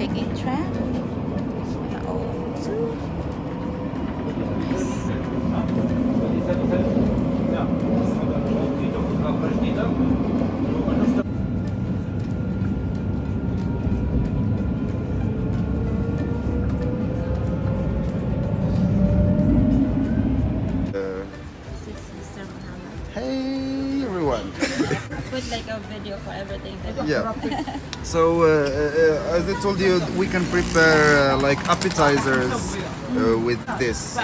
taking tram. Oh, so this is Mr. Muhammad. Hey everyone. Put like a video for everything. Yeah. So as I told you, we can prepare like appetizers with this.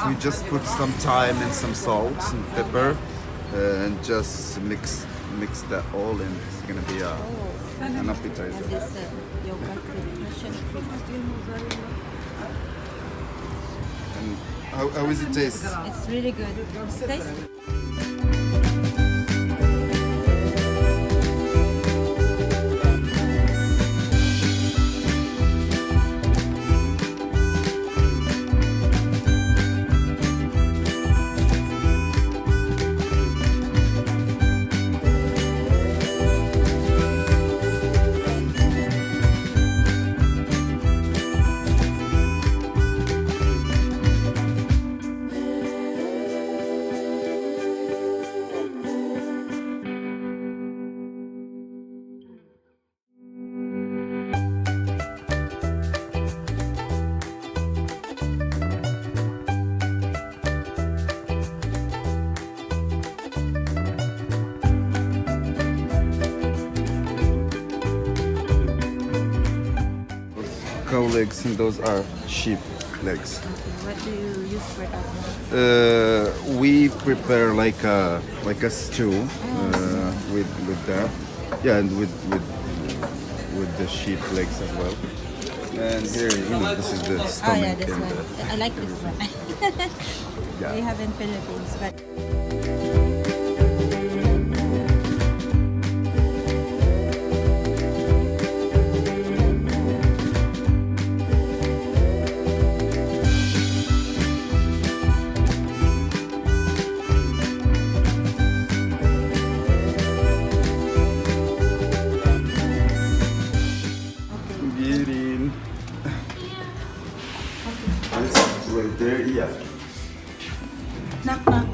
We just put some thyme and some salt and pepper and just mix that all, and it's gonna be an appetizer. And this yogurt with passion fruit. And how is it taste? It's really good. Taste. Cow legs, and those are sheep legs. What do you use for that? We prepare like a stew with that. Yeah, and with the sheep legs as well. And here, this is the stomach. Oh yeah, this and one. I like this one. Yeah. We have in Philippines, but Birin. It's right there, yeah. knock knock.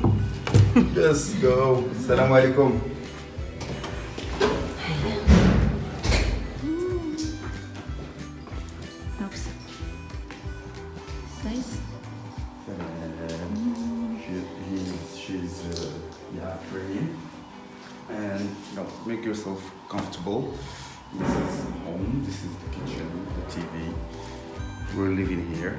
Let's go. Assalamualaikum. Oops. Nice. She's praying. And make yourself comfortable. This is home. This is the kitchen, the TV. We're living here.